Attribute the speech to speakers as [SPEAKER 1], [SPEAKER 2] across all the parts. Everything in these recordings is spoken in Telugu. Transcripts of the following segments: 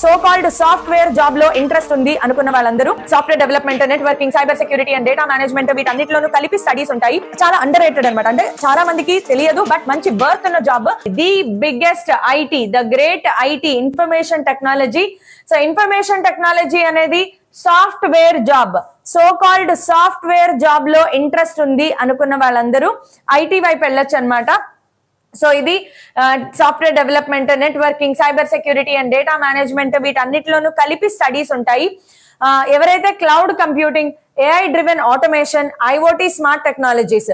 [SPEAKER 1] సో కాల్డ్ సాఫ్ట్వేర్ జాబ్ లో ఇంట్రెస్ట్ ఉంది అనుకున్న వాళ్ళందరూ software development, networking, cyber security and data management వీటన్నిటిలోనూ కలిపి స్టడీస్ ఉంటాయి. చాలా అండర్ రేటెడ్ అనమాట. అంటే చాలా మందికి తెలియదు, బట్ మంచి వర్త్ ఉన్న job. The biggest IT, the great IT, information technology. So information technology అనేది software job. So called software job లో ఇంట్రెస్ట్ ఉంది అనుకున్న వాళ్ళందరూ ఐటీ వైపు వెళ్ళొచ్చు అనమాట. సో ఇది software development, networking, cyber security and data management వీటన్నిటిలోనూ కలిపి స్టడీస్ ఉంటాయి. ఎవరైతే cloud computing, AI driven automation, IoT, smart technologies,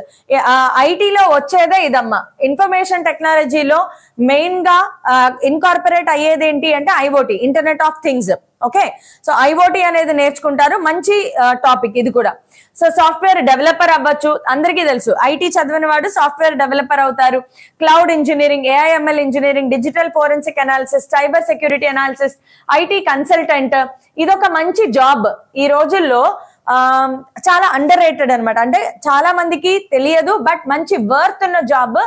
[SPEAKER 1] ఐటీలో వచ్చేదే ఇదమ్మా. ఇన్ఫర్మేషన్ టెక్నాలజీలో మెయిన్ గా ఇన్కార్పొరేట్ అయ్యేది ఏంటి అంటే IoT, internet of things. Okay, so IoT అనేది నేర్చుకుంటారు. మంచి టాపిక్ ఇది కూడా. సో సాఫ్ట్వేర్ డెవలపర్ అవ్వచ్చు, అందరికీ తెలుసు. ఐటీ చదివిన వాడు సాఫ్ట్వేర్ డెవలపర్ అవుతారు. Cloud engineering, AIML engineering, digital forensic analysis, cyber security analysis, IT consultant. ఇదొక మంచి జాబ్. ఈ రోజుల్లో చాలా అండర్ రేటెడ్ అనమాట. అంటే చాలా మందికి తెలియదు, బట్ మంచి వర్త్ ఉన్న జాబ్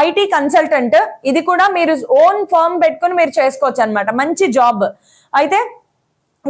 [SPEAKER 1] ఐటీ కన్సల్టెంట్. ఇది కూడా మీరు ఓన్ ఫర్మ్ పెట్టుకుని మీరు చేసుకోవచ్చు అనమాట. మంచి జాబ్. అయితే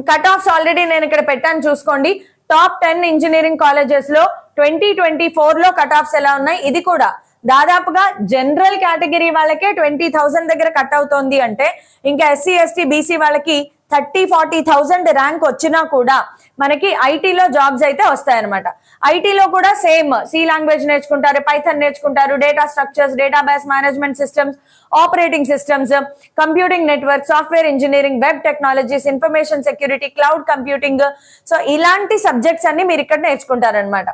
[SPEAKER 1] కట్ ఆఫ్స్ ఆల్రెడీ నేను ఇక్కడ పెట్టాను, చూసుకోండి. టాప్ 10 ఇంజనీరింగ్ కాలేజెస్ లో 2024 లో కట్ ఆఫ్స్ ఎలా ఉన్నాయి. ఇది కూడా దాదాపుగా జనరల్ కేటగిరీ వాళ్ళకే 20,000 దగ్గర కట్ అవుతోంది అంటే ఇంకా ఎస్సీ, ఎస్టీ, బీసీ వాళ్ళకి 30-40,000 ర్యాంక్ వచ్చినా కూడా మనకి ఐటీలో జాబ్స్ అయితే వస్తాయన్నమాట. ఐటీలో కూడా సేమ్ సి లాంగ్వేజ్ నేర్చుకుంటారు, పైథాన్ నేర్చుకుంటారు, data structures, database management systems, operating systems, computing network, software engineering, web technologies, information security, cloud computing. So ఇలాంటి సబ్జెక్ట్స్ అన్ని మీరు ఇక్కడ నేర్చుకుంటారనమాట.